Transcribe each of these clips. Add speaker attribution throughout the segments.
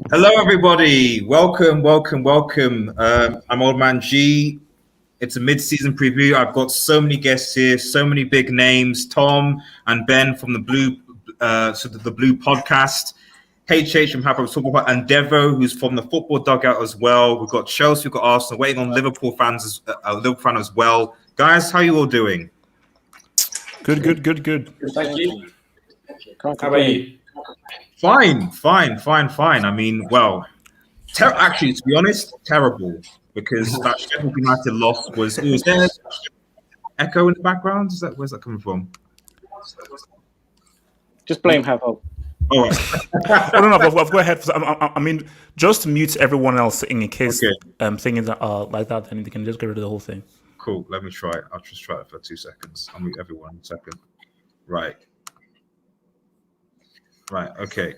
Speaker 1: Hello, everybody. Welcome, welcome, welcome. I'm Old Man G. It's a mid-season preview. I've got so many guests here, so many big names. Tom and Ben from the Blue podcast. HH from Havertz Football, and Devo, who's from the Football Dugout as well. We've got Chelsea, we've got Arsenal, waiting on Liverpool fan as well. Guys, how are you all doing?
Speaker 2: Good.
Speaker 3: Thank you. How about you?
Speaker 1: Fine. I mean, actually, to be honest, terrible, because that Sheffield United loss was there echo in the background? Where's that coming from?
Speaker 3: Just blame Havertz.
Speaker 1: All right.
Speaker 2: No, go ahead. I mean, just mute everyone else in case thinking that like that, then you can just get rid of the whole thing.
Speaker 1: Cool. Let me try it. I'll just try it for 2 seconds. I'll mute everyone in a second. Right. Okay.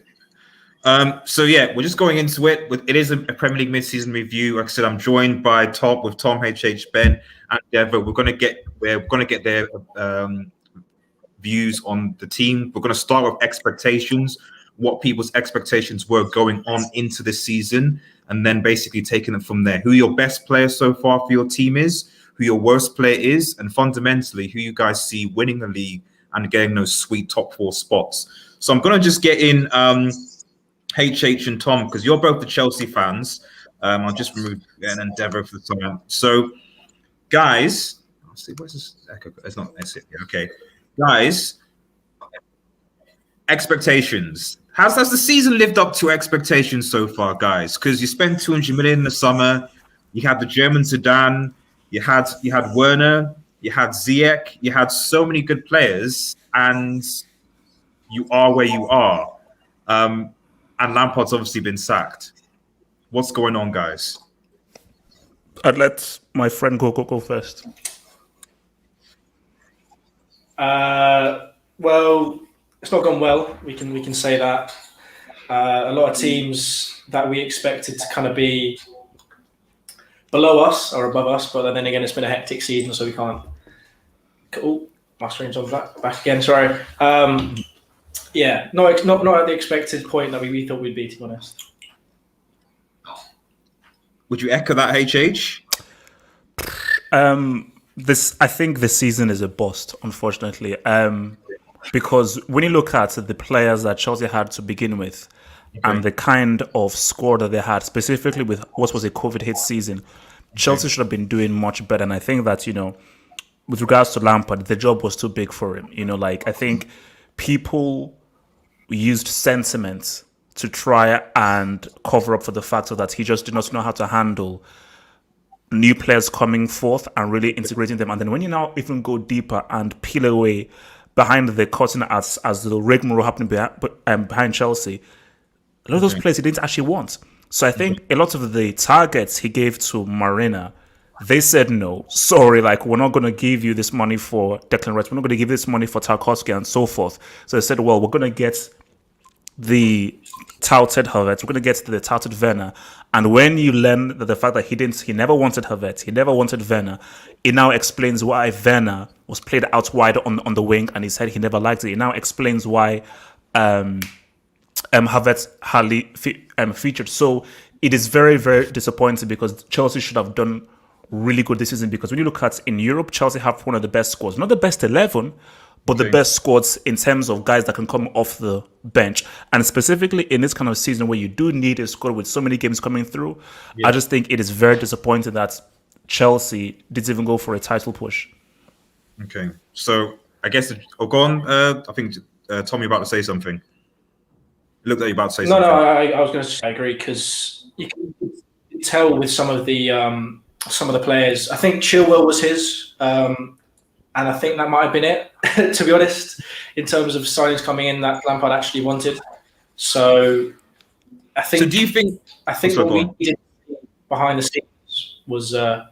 Speaker 1: So we're just going into it. It is a Premier League mid-season review. Like I said, I'm joined by Tom, HH, Ben, and Devo. We're going to get their views on the team. We're going to start with expectations, what people's expectations were going on into the season, and then basically taking it from there. Who your best player so far for your team is, who your worst player is, and fundamentally who you guys see winning the league and getting those sweet top 4 spots. So I'm going to just get in HH and Tom, because you're both the Chelsea fans. I'll just remove Ben and Devo for the time. So, guys, let's see, where's this echo? That's it. Okay. Guys, expectations. How's the season lived up to expectations so far, guys? Because you spent 200 million in the summer. You had the German Zidane. You had Werner. You had Ziyech. You had so many good players, and you are where you are. And Lampard's obviously been sacked. What's going on, guys?
Speaker 2: I'd let my friend go first.
Speaker 3: Well, it's not gone well. We can say that. A lot of teams that we expected to kind of be below us or above us, but then again, it's been a hectic season, so we can't. Oh, my stream's on back again. Sorry. Not at the expected point that we thought we'd be, to be honest.
Speaker 1: Would you echo that, HH?
Speaker 2: I think this season is a bust, unfortunately. Because when you look at the players that Chelsea had to begin with, and the kind of score that they had, specifically with what was a COVID hit season, Chelsea should have been doing much better. And I think that, with regards to Lampard, the job was too big for him. I think people used sentiment to try and cover up for the fact that he just did not know how to handle new players coming forth and really integrating them. And then when you now even go deeper and peel away behind the curtain as the rigmarole happening behind Chelsea, a lot of those players he didn't actually want. So I think a lot of the targets he gave to Marina, they said no, sorry, we're not going to give you this money for Declan Rice, we're not going to give this money for Tarkowski and so forth. So they said, well, we're going to get the touted Havertz, we're going to get the touted Werner. And when you learn that the fact that he never wanted Havertz, he never wanted Werner, it now explains why Werner was played out wide on the wing, and he said he never liked it. It now explains why Havertz hardly featured. So it is very, very disappointing, because Chelsea should have done really good this season, because when you look at in Europe, Chelsea have one of the best scores, not the best 11, but the best scores in terms of guys that can come off the bench. And specifically in this kind of season where you do need a score with so many games coming through, I just think it is very disappointing that Chelsea didn't even go for a title push.
Speaker 1: Okay, so I guess go on. I think Tom, you're about to say something. It looked like you're about to say something.
Speaker 3: No, I was going to say I agree, because you can tell with some of the players. I think Chilwell was his, and I think that might have been it, to be honest, in terms of signings coming in that Lampard actually wanted. So I think. So do you think? I think what we did behind the scenes was the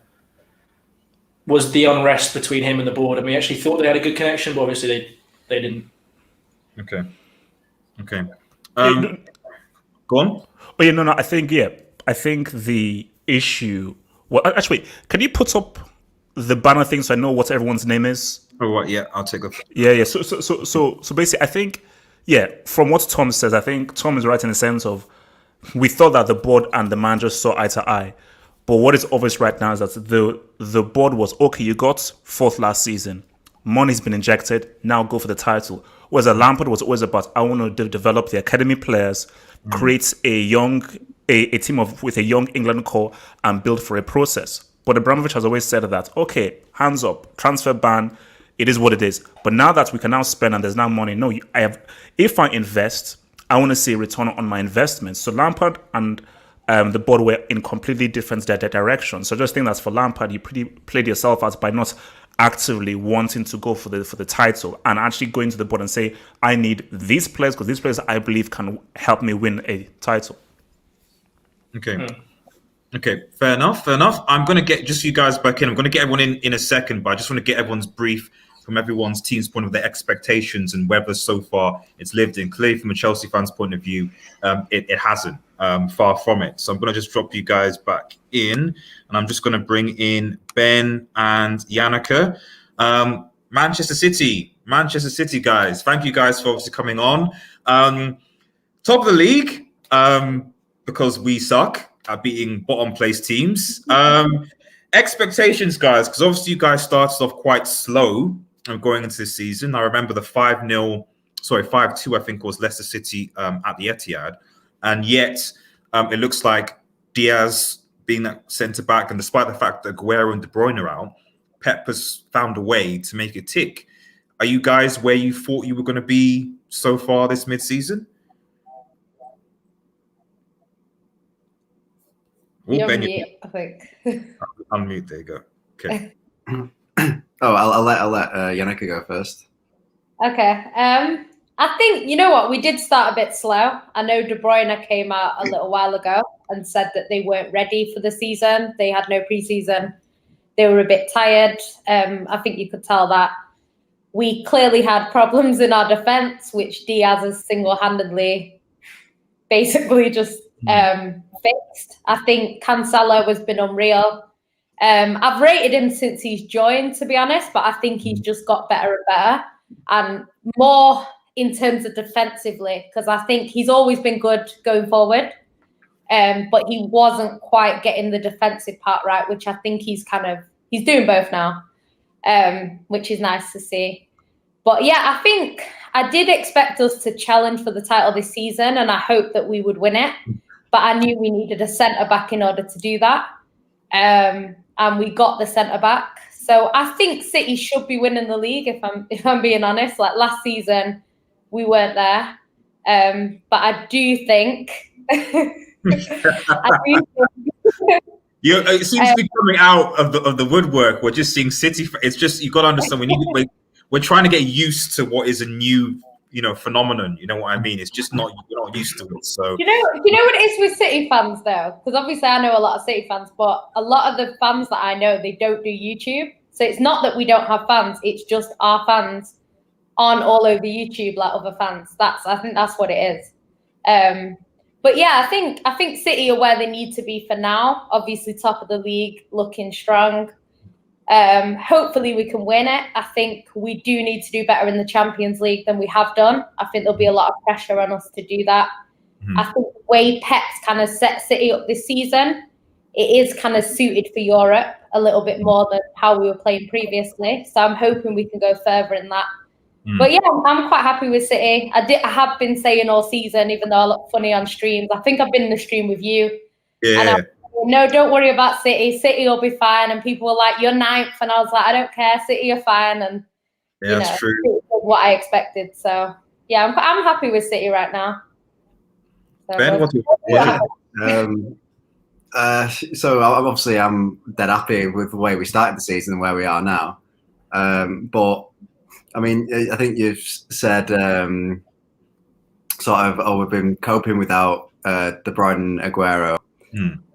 Speaker 3: unrest between him and the board, and we actually thought they had a good connection, but obviously they didn't.
Speaker 1: Okay. Go on.
Speaker 2: Oh yeah, no. I think the issue. Well, actually, can you put up the banner thing so I know what everyone's name is?
Speaker 1: Oh, what? Yeah, I'll take off.
Speaker 2: Yeah. So basically, I think, from what Tom says, I think Tom is right in the sense of we thought that the board and the manager saw eye to eye. But what is obvious right now is that the board was, okay, you got fourth last season. Money's been injected. Now go for the title. Whereas Lampard was always about, I want to develop the academy players, create a team with a young England core and build for a process. But Abramovich has always said that, okay, hands up, transfer ban, it is what it is. But now that we can now spend and there's now money, no, if I invest, I want to see a return on my investment. So Lampard and the board were in completely different directions. So I just think that's for Lampard, you pretty played yourself out by not actively wanting to go for the title and actually going to the board and say, I need these players because these players I believe can help me win a title.
Speaker 1: Okay. Okay, fair enough. I'm going to get just you guys back in. I'm going to get everyone in a second, but I just want to get everyone's brief from everyone's team's point of their expectations and whether so far it's lived in. Clearly, from a Chelsea fan's point of view, it hasn't. Far from it. So I'm going to just drop you guys back in, and I'm just going to bring in Ben and Yannicka. Manchester City, guys. Thank you guys for obviously coming on. Top of the league, because we suck at beating bottom place teams. Expectations, guys, because obviously you guys started off quite slow going into this season. I remember the 5-2, I think, was Leicester City at the Etihad. And yet, it looks like Diaz being that centre back, and despite the fact that Aguero and De Bruyne are out, Pep has found a way to make it tick. Are you guys where you thought you were going to be so far this mid-season?
Speaker 4: You're on mute, I think.
Speaker 1: Unmute, there you go. Okay.
Speaker 5: I'll let Yannicka go first.
Speaker 4: Okay. I think, you know what, we did start a bit slow. I know De Bruyne came out a little while ago and said that they weren't ready for the season. They had no preseason. They were a bit tired. I think you could tell that. We clearly had problems in our defence, which Diaz has single-handedly basically just fixed. I think Cancelo has been unreal. I've rated him since he's joined, to be honest, but I think he's just got better and better. And more in terms of defensively, because I think he's always been good going forward, but he wasn't quite getting the defensive part right, which I think he's doing both now, which is nice to see. But yeah, I think I did expect us to challenge for the title this season, and I hoped that we would win it. But I knew we needed a centre-back in order to do that. And we got the centre-back. So I think City should be winning the league, if I'm being honest. Like last season, we weren't there. But I do think...
Speaker 1: It seems to be coming out of the woodwork. We're just seeing City. It's just, you've got to understand, we're trying to get used to what is a new... phenomenon. You know what I mean? It's just we're not used to it. So
Speaker 4: you know what it is with City fans though? Because obviously I know a lot of City fans, but a lot of the fans that I know, they don't do YouTube. So it's not that we don't have fans, it's just our fans aren't all over YouTube like other fans. I think that's what it is. But yeah, I think City are where they need to be for now. Obviously top of the league, looking strong. Hopefully we can win it. I think we do need to do better in the Champions League than we have done. I think there'll be a lot of pressure on us to do that. I think the way Pep's kind of set City up this season, it is kind of suited for Europe a little bit more than how we were playing previously. So I'm hoping we can go further in that. But yeah, I'm quite happy with City. I have been saying all season, even though I look funny on streams, I think I've been in the stream with you.
Speaker 1: Yeah.
Speaker 4: No, don't worry about City. City will be fine. And people were like, you're ninth. And I was like, I don't care. City are fine. And
Speaker 1: that's true.
Speaker 4: What I expected. So yeah, I'm happy with City right now. So,
Speaker 1: Ben, what do you
Speaker 5: So I'm dead happy with the way we started the season and where we are now. But I mean, I think you've said we've been coping without De Bruyne and Aguero.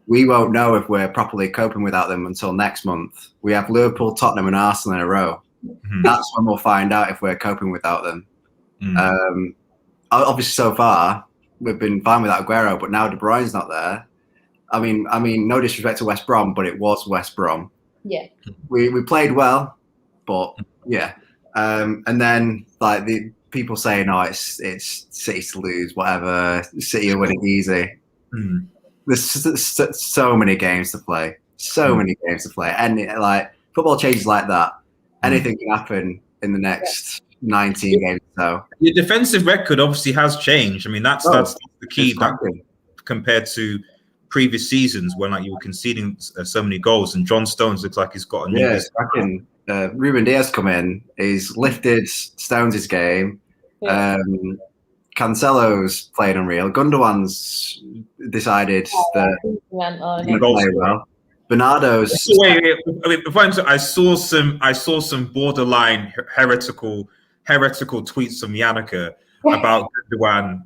Speaker 5: We won't know if we're properly coping without them until next month. We have Liverpool, Tottenham, and Arsenal in a row. That's when we'll find out if we're coping without them. Obviously, so far we've been fine without Aguero, but now De Bruyne's not there. I mean, no disrespect to West Brom, but it was West Brom.
Speaker 4: Yeah,
Speaker 5: we played well, but yeah. And then like the people saying, "Oh, it's City to lose, whatever. City are winning easy." there's so many games to play. So many games to play. And like football changes like that. Anything can happen in the next 19 games or so.
Speaker 1: Your defensive record obviously has changed. I mean, that's the key that compared to previous seasons when like you were conceding so many goals, and John Stones looks like he's got a new
Speaker 5: Ruben Diaz come in, he's lifted Stones' game. Cancelo's played unreal. Gundogan's decided that he's going to play well. Bernardo's.
Speaker 1: I saw some borderline heretical tweets from Yannicka about Gundogan.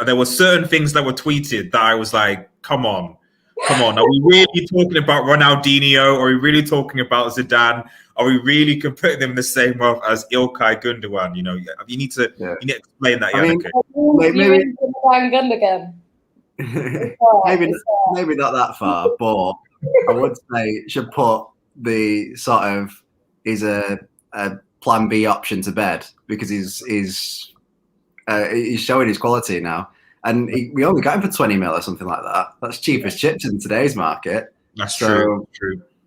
Speaker 1: There were certain things that were tweeted that I was like, come on. Are we really talking about Ronaldinho? Are we really talking about Zidane? Are we really putting them in the same world as Ilkay Gundogan? You know, you need to explain that, Yannicka.
Speaker 5: Maybe not that far, but I would say should put the sort of is a plan B option to bed, because he's showing his quality now, and we only got him for 20 mil or something like that. That's cheap as chips in today's market.
Speaker 1: That's true.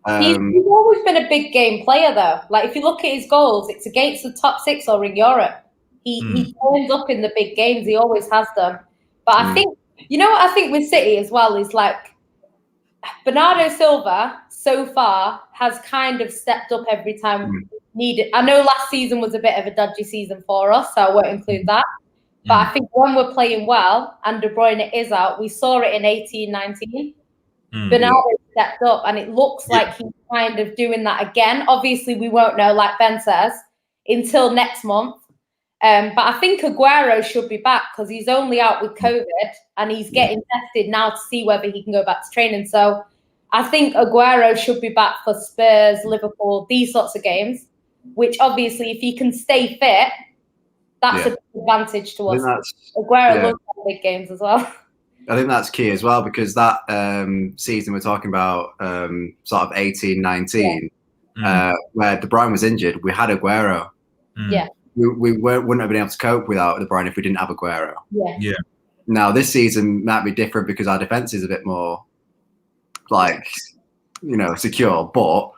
Speaker 4: He's always been a big game player, though. Like if you look at his goals, it's against the top 6 or in Europe. He turns up in the big games. He always has done. But I think what I think with City as well is like Bernardo Silva so far has kind of stepped up every time needed. I know last season was a bit of a dodgy season for us, so I won't include that. But I think when we're playing well and De Bruyne is out, we saw it in 18-19. Bernardo stepped up, and it looks like he's kind of doing that again. Obviously, we won't know, like Ben says, until next month. But I think Aguero should be back because he's only out with COVID and he's getting tested now to see whether he can go back to training. So I think Aguero should be back for Spurs, Liverpool, these sorts of games, which obviously if he can stay fit, that's a big advantage to us. Aguero loves big games as well.
Speaker 5: I think that's key as well, because that season we're talking about, sort of 18-19, where De Bruyne was injured, we had Aguero.
Speaker 4: Yeah.
Speaker 5: We wouldn't have been able to cope without De Bruyne if we didn't have Aguero.
Speaker 4: Yeah.
Speaker 5: Now this season might be different because our defense is a bit more secure, but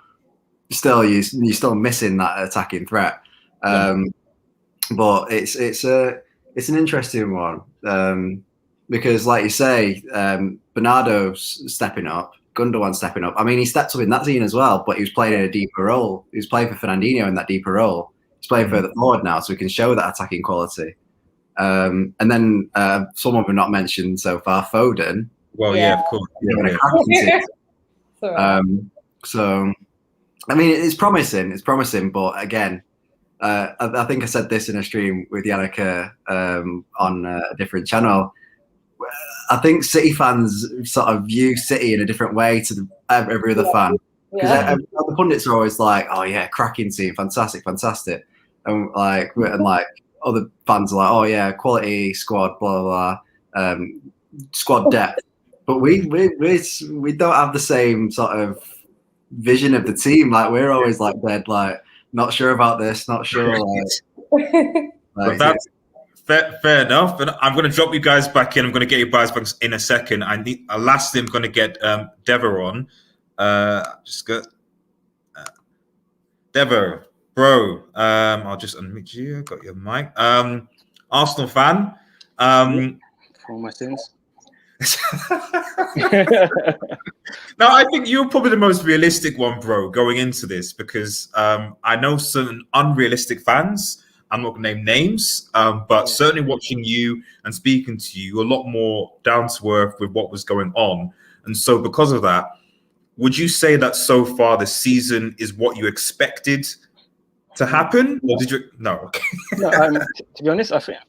Speaker 5: still you're still missing that attacking threat. But it's an interesting one because, like you say, Bernardo's stepping up, Gundogan's stepping up. I mean, he stepped up in that scene as well, but he was playing in a deeper role. He was playing for Fernandinho in that deeper role. He's playing further forward now, so we can show that attacking quality. And then someone we've not mentioned so far, Foden.
Speaker 1: Well, of course.
Speaker 5: So, I mean, it's promising. It's promising, but again, I think I said this in a stream with Yannicka on a different channel. I think City fans sort of view City in a different way to every other fan. Because the pundits are always like, "Oh yeah, cracking team, fantastic," and other fans are like, "Oh yeah, quality squad, blah blah blah, squad depth." But we don't have the same sort of vision of the team. Like we're always like dead, like not sure about this, not sure.
Speaker 1: But that's fair enough. And I'm going to drop you guys back in. I'm going to get you guys back in a second. Lastly, I'm going to get Dever on. Just go, Devo, bro. I'll just unmute you. I got your mic. Arsenal fan.
Speaker 6: For my sins.
Speaker 1: No, I think you're probably the most realistic one, bro, going into this because I know certain unrealistic fans. I'm not going to name names, but certainly watching you and speaking to you, a lot more down to earth with what was going on, and so because of that. Would you say that so far this season is what you expected to happen, or did you? No. Okay.
Speaker 6: No, to be honest, I think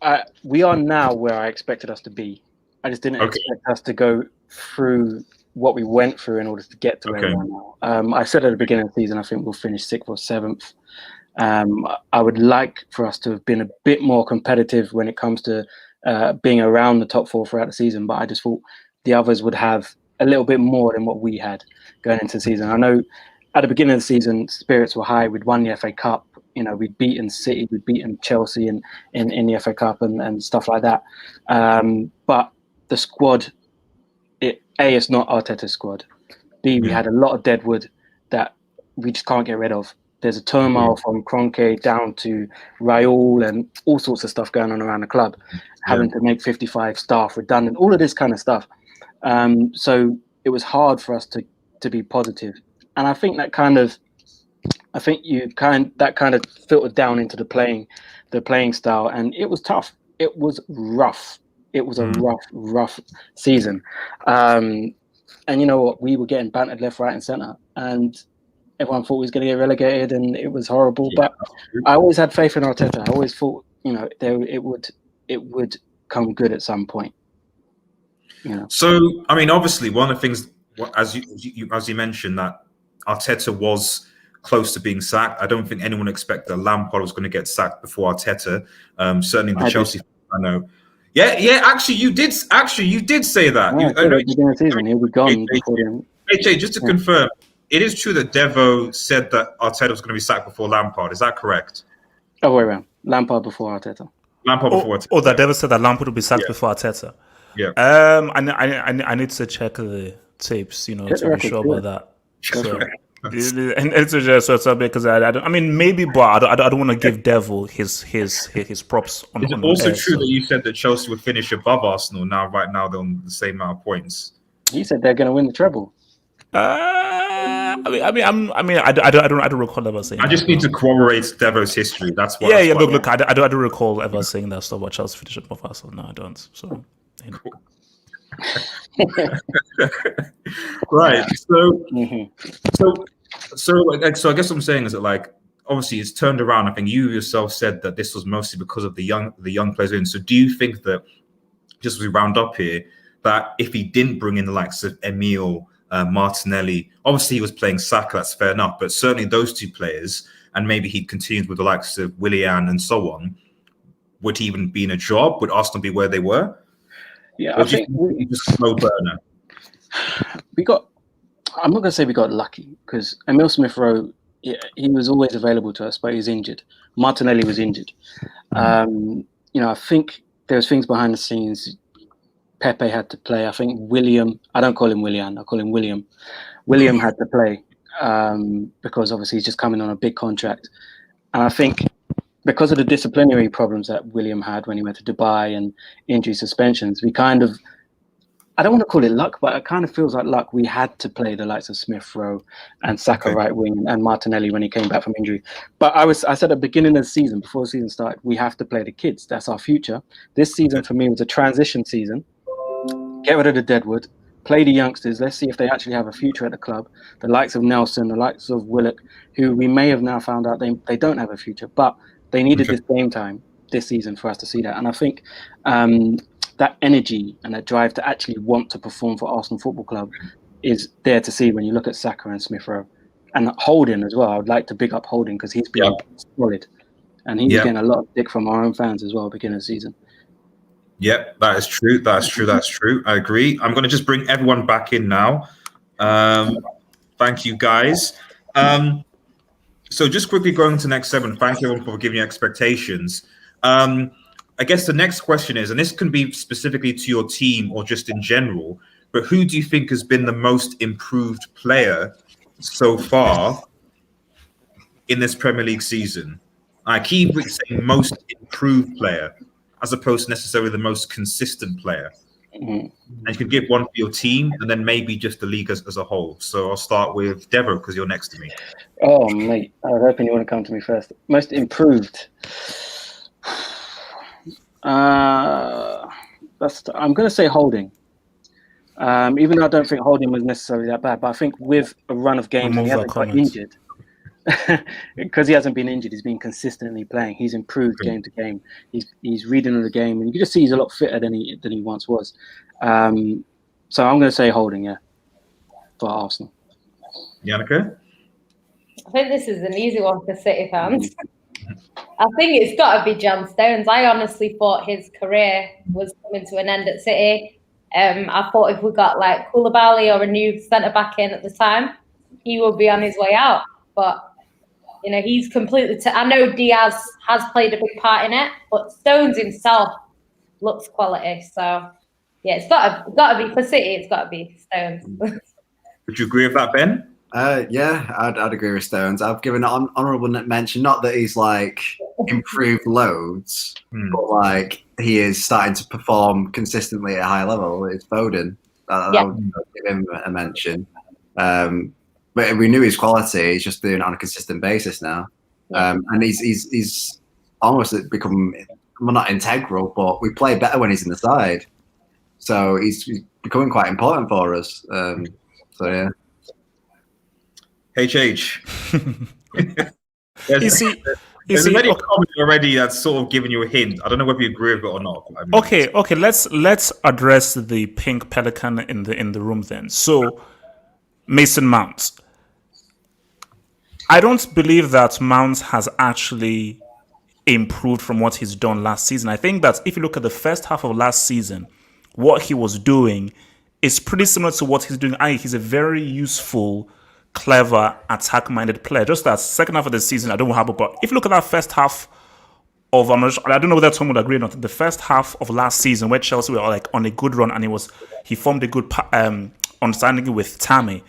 Speaker 6: we are now where I expected us to be. I just didn't expect us to go through what we went through in order to get to where we are now. I said at the beginning of the season, I think we'll finish 6th or 7th. I would like for us to have been a bit more competitive when it comes to being around the top 4 throughout the season, but I just thought the others would have a little bit more than what we had going into the season. I know at the beginning of the season, spirits were high. We'd won the FA Cup. You know, we'd beaten City, we'd beaten Chelsea in the FA Cup and stuff like that. But the squad, A, it's not Arteta's squad. B, we had a lot of deadwood that we just can't get rid of. There's a turmoil from Kroenke down to Raul and all sorts of stuff going on around the club, having to make 55 staff redundant, all of this kind of stuff. So it was hard for us to be positive. And I think that kind of filtered down into the playing style, and it was tough. It was rough. It was a rough season. And you know what? We were getting bantered left, right, and centre, and everyone thought we was going to get relegated, and it was horrible. But I always had faith in Arteta. I always thought, it would come good at some point.
Speaker 1: So, I mean, obviously, one of the things, as you mentioned, that Arteta was close to being sacked. I don't think anyone expected that Lampard was going to get sacked before Arteta. Certainly, the Chelsea. I know. Yeah. Actually, you did say that.
Speaker 6: Yeah, at the beginning of the season, he'll be gone before then.
Speaker 1: HA, just to confirm, it is true that Devo said that Arteta was going to be sacked before Lampard. Is that correct?
Speaker 6: Oh, way around. Lampard before Arteta.
Speaker 2: Or that Devo said that Lampard would be sacked before Arteta.
Speaker 1: Yeah.
Speaker 2: I need to check the tapes, to be sure about that. So, and it's just because I don't. I mean, maybe, but I don't want to give Devil his props.
Speaker 1: Is it also true that you said that Chelsea would finish above Arsenal? Right now they're on the same amount of points.
Speaker 6: He said they're going to win the treble.
Speaker 2: I don't recall ever saying.
Speaker 1: I just need to corroborate Devo's history. That's what.
Speaker 2: Yeah. Look. I don't recall ever saying that stuff about Chelsea finishing above Arsenal. No, I don't. So.
Speaker 1: Cool. Right. So I guess what I'm saying is that, obviously it's turned around. I think you yourself said that this was mostly because of the young players in. So do you think that, just as we round up here, that if he didn't bring in the likes of Emile, Martinelli, obviously he was playing Saka, that's fair enough, but certainly those two players, and maybe he'd continued with the likes of Willian and so on, would he even be in a job? Would Arsenal be where they were?
Speaker 6: Yeah,
Speaker 1: I think we just slow burner.
Speaker 6: I'm not going to say we got lucky, because Emile Smith-Rowe, he was always available to us, but he was injured. Martinelli was injured. I think there was things behind the scenes. Pepe had to play. I think William, I don't call him Willian, I call him William. William had to play because obviously he's just coming on a big contract. And I think because of the disciplinary problems that William had when he went to Dubai and injury suspensions, we kind of, I don't want to call it luck, but it kind of feels like luck. We had to play the likes of Smith-Rowe and Saka right wing and Martinelli when he came back from injury. But I said at the beginning of the season, before the season started, we have to play the kids. That's our future. This season for me was a transition season. Get rid of the deadwood, play the youngsters. Let's see if they actually have a future at the club. The likes of Nelson, the likes of Willock, who we may have now found out they don't have a future, but they needed this game time this season for us to see that. And I think that energy and that drive to actually want to perform for Arsenal Football Club is there to see when you look at Saka and Smith-Rowe. And Holding as well. I would like to big up Holding because he's been solid. And he's getting a lot of dick from our own fans as well at the beginning of the season.
Speaker 1: Yep, that is true. That's true. I agree. I'm going to just bring everyone back in now. Thank you, guys. So just quickly going to next 7. Thank you everyone for giving your expectations. I guess the next question is, and this can be specifically to your team or just in general, but who do you think has been the most improved player so far in this Premier League season? I keep saying most improved player, as opposed to necessarily the most consistent player. And you can give one for your team and then maybe just the league as a whole. So I'll start with Devo because you're next to me.
Speaker 6: Oh, mate. I was hoping you want to come to me first. Most improved. I'm going to say Holding. Even though I don't think Holding was necessarily that bad, but I think with a run of games and he hasn't got injured, because he hasn't been injured, he's been consistently playing. He's improved game to game. He's reading the game, and you can just see he's a lot fitter than he once was. So I'm going to say Holding, for Arsenal.
Speaker 1: Yannicka?
Speaker 4: I think this is an easy one for City fans. I think it's got to be John Stones. I honestly thought his career was coming to an end at City. I thought if we got like Koulibaly or a new centre back in at the time, he would be on his way out. But he's completely. I know Diaz has played a big part in it, but Stones himself looks quality. So Yeah, it's gotta be for City. It's gotta be Stones.
Speaker 1: Would you agree with that, Ben?
Speaker 5: Yeah, I'd agree with Stones. I've given an honourable mention. Not that he's like improved loads, but like he is starting to perform consistently at a high level. It's Foden. I would give him a mention. But we knew his quality. He's just doing it on a consistent basis now, and he's almost become, well, not integral, but we play better when he's in the side. So he's becoming quite important for us. So yeah.
Speaker 1: HH.
Speaker 2: You see,
Speaker 1: there's a many comments already that's sort of giving you a hint. I don't know whether you agree with it or not. I mean,
Speaker 2: okay. Let's address the pink pelican in the room then. So, Mason Mount. I don't believe that Mount has actually improved from what he's done last season. I think that if you look at the first half of last season, what he was doing is pretty similar to what he's doing. He's a very useful, clever, attack-minded player. Just that second half of the season, I don't know how, but if you look at that first half of, I don't know whether Tom would agree or not, the first half of last season where Chelsea were like on a good run and he formed a good understanding with Tammy.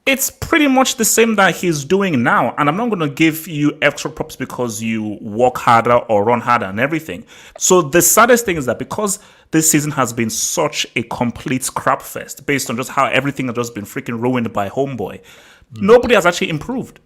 Speaker 2: It's pretty much the same that he's doing now. And I'm not going to give you extra props because you work harder or run harder and everything. So the saddest thing is that because this season has been such a complete scrap fest based on just how everything has just been freaking ruined by Homeboy, nobody has actually improved.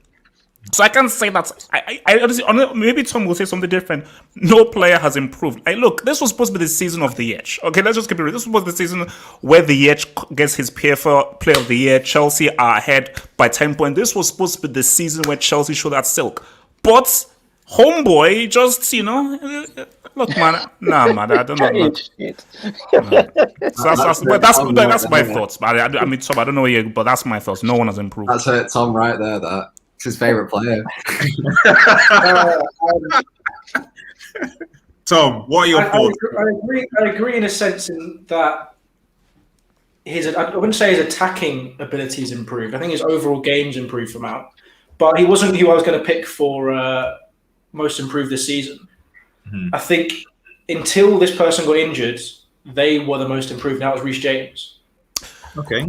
Speaker 2: So I can't say that. I honestly, maybe Tom will say something different. No player has improved. Look, this was supposed to be the season of the Edge. Okay, let's just keep it real. This was the season where the Edge gets his PFL Player of the Year. Chelsea are ahead by 10 points. This was supposed to be the season where Chelsea showed that silk. But Homeboy just, look, man. Nah, man, I don't know. No. So that's my thoughts. I mean, Tom, I don't know you, but that's my thoughts. No one has improved.
Speaker 5: That's hurt Tom right there. It's his favourite player.
Speaker 1: Tom, what are your thoughts?
Speaker 3: I agree in a sense in that I wouldn't say his attacking abilities improved. I think his overall game's improved for Mount. But he wasn't who I was going to pick for most improved this season. Mm-hmm. I think until this person got injured, they were the most improved. Now it's Reece James.
Speaker 1: Okay.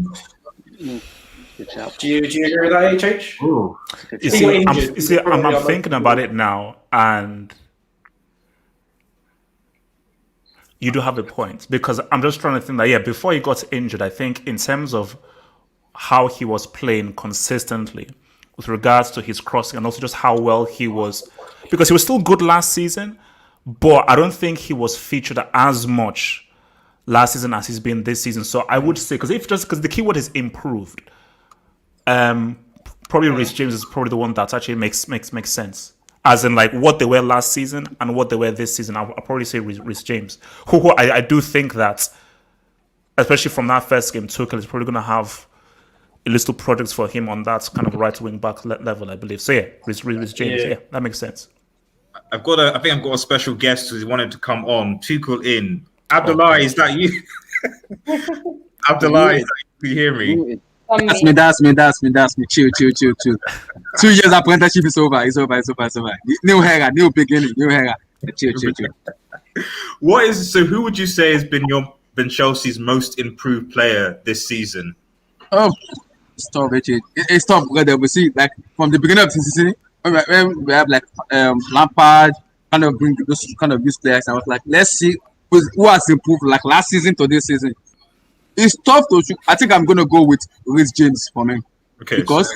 Speaker 3: Do you agree with that, HH?
Speaker 5: Ooh.
Speaker 2: I'm thinking about it now, and you do have a point, because I'm just trying to think that, before he got injured, I think in terms of how he was playing consistently with regards to his crossing and also just how well he was, because he was still good last season, but I don't think he was featured as much last season as he's been this season. So I would say, because the keyword is improved, probably Reece James is probably the one that actually makes sense. As in, like, what they were last season and what they were this season, I'll probably say Reece James. Who I do think that, especially from that first game, Tuchel is probably going to have a little projects for him on that kind of right wing back level, I believe. So Reece James, that makes sense.
Speaker 1: I think I've got a special guest who wanted to come on. Tuchel in. Abdullah, is that you? Abdullah, can you hear me?
Speaker 7: That's me. Chill. 2 years apprenticeship is over. It's over. New hair, new beginning, new hair. Chill.
Speaker 1: Who would you say has been Chelsea's most improved player this season?
Speaker 7: It's tough, Richard. It's tough, brother. We see, like, from the beginning of the season, we have like Lampard kind of bring those kind of youth players. I was like, let's see who has improved like last season to this season. It's tough to choose. I think I'm gonna go with Reece James for me.
Speaker 1: Okay.
Speaker 7: Because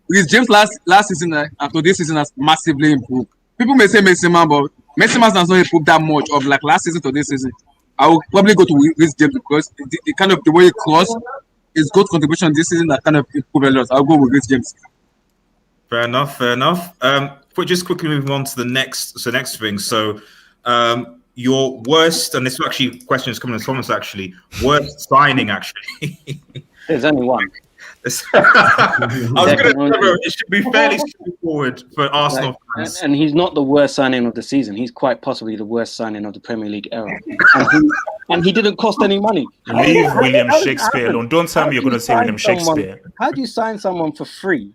Speaker 7: Reece James last season after this season has massively improved. People may say Mason Mount, but Mason Mount has not improved that much of like last season to this season. I will probably go to Reece James because the kind of the way he crossed his good contribution this season that kind of improved a lot. I'll go with Reece James.
Speaker 1: Fair enough. But just quickly moving on to the next thing. So your worst, and this actually question is coming to Thomas actually, worst signing actually.
Speaker 6: There's only one.
Speaker 1: It should be fairly straightforward for Arsenal fans.
Speaker 6: And he's not the worst signing of the season. He's quite possibly the worst signing of the Premier League era. And he didn't cost any money.
Speaker 2: Leave William Shakespeare alone. Don't tell me you're going to say William Shakespeare.
Speaker 6: How do you sign someone for free?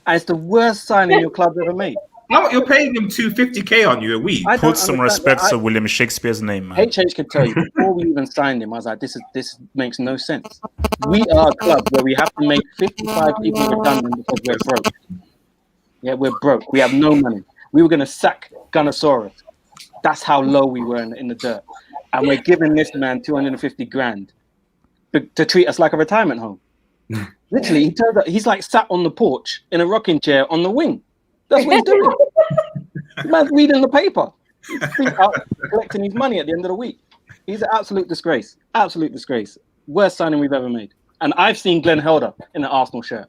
Speaker 6: And it's the worst signing your club's ever made.
Speaker 1: No, you're paying him $250K on you a week.
Speaker 2: Put some respect to William Shakespeare's name, man.
Speaker 6: HH can tell you, before we even signed him, I was like, this makes no sense. We are a club where we have to make 55 people redundant because we're broke. Yeah, we're broke. We have no money. We were going to sack Gunnosaurus. That's how low we were in the dirt. And we're giving this man 250 grand to treat us like a retirement home. Literally, he turns up, he's like sat on the porch in a rocking chair on the wing. That's what he's doing. The man's reading the paper. He's out collecting his money at the end of the week. He's an absolute disgrace. Absolute disgrace. Worst signing we've ever made. And I've seen Glenn Helder in an Arsenal shirt.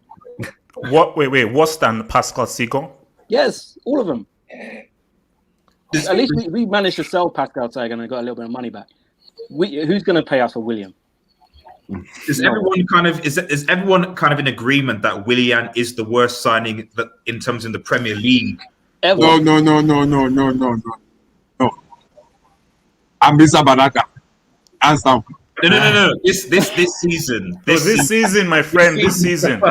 Speaker 2: What? Wait. Worse than Pascal Sigon?
Speaker 6: Yes, all of them. At least we managed to sell Pascal Sigon and got a little bit of money back. Who's going to pay us for William?
Speaker 1: Is everyone kind of in agreement that Willian is the worst signing in terms in the Premier League?
Speaker 6: Ever.
Speaker 7: No. I'm Mr. Baraka. Hands down.
Speaker 1: No. This season.
Speaker 2: This season, my friend. This season.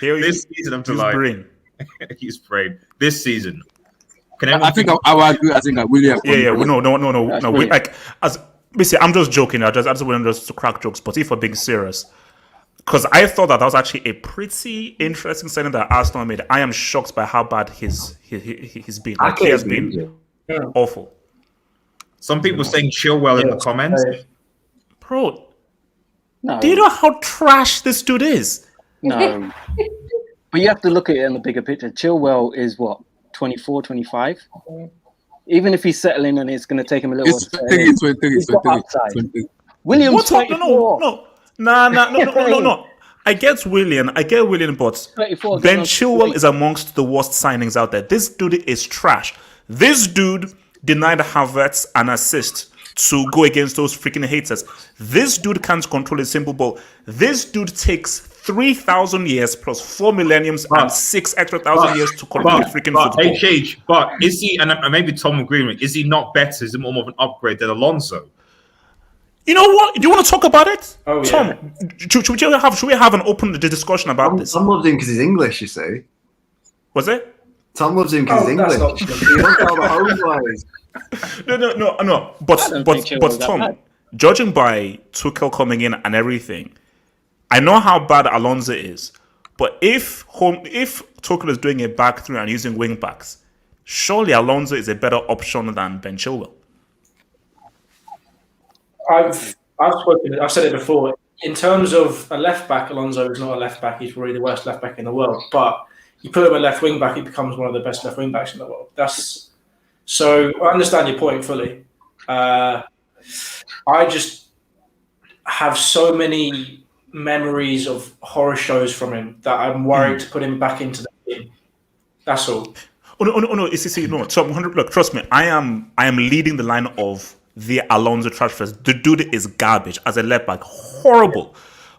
Speaker 1: This season, I'm
Speaker 2: brain.
Speaker 1: He's brain. This season.
Speaker 7: I think I will agree. I think that William.
Speaker 2: Yeah. No. Basically, I'm just joking. I just want to crack jokes. But if we're being serious, because I thought that was actually a pretty interesting signing that Arsenal made. I am shocked by how bad he's been. Like, he has been awful.
Speaker 1: Some people saying Chilwell in the comments.
Speaker 2: Bro, do you know how trash this dude is?
Speaker 6: No. But you have to look at it in the bigger picture. Chilwell is what, 24, 25? Even if he's settling and it's going to take him a little while.
Speaker 7: 20.
Speaker 6: William's
Speaker 2: What's up?
Speaker 6: 24.
Speaker 2: No. I get William, but Ben Chilwell is amongst the worst signings out there. This dude is trash. This dude denied Havertz an assist to go against those freaking haters. This dude can't control a simple ball. This dude takes 3,000 years plus 4 millenniums and 6 extra thousand years to complete freaking football.
Speaker 1: But is he, and maybe Tom will agree with me, is he not better? Is he more of an upgrade than Alonso?
Speaker 2: You know what? Do you want to talk about it?
Speaker 3: Oh,
Speaker 2: Tom, should we have an open discussion about this?
Speaker 5: Tom loves him because he's English, you see.
Speaker 2: Was it?
Speaker 5: Tom loves him because he's English. He wants all the home players.
Speaker 2: No. But Tom, judging by Tuchel coming in and everything, I know how bad Alonso is. But if Tuchel is doing a back three and using wing backs, surely Alonso is a better option than Ben Chilwell.
Speaker 3: I've said it before. In terms of a left back, Alonso is not a left back. He's probably the worst left back in the world. But you put him a left wing back, he becomes one of the best left wing backs in the world. So I understand your point fully. I just have so many memories of horror shows from him that I'm worried to put him back into the team. That's all.
Speaker 2: Oh no! No. So 100. Look, trust me. I am leading the line of the Alonso transfers. The dude is garbage as a left back, horrible.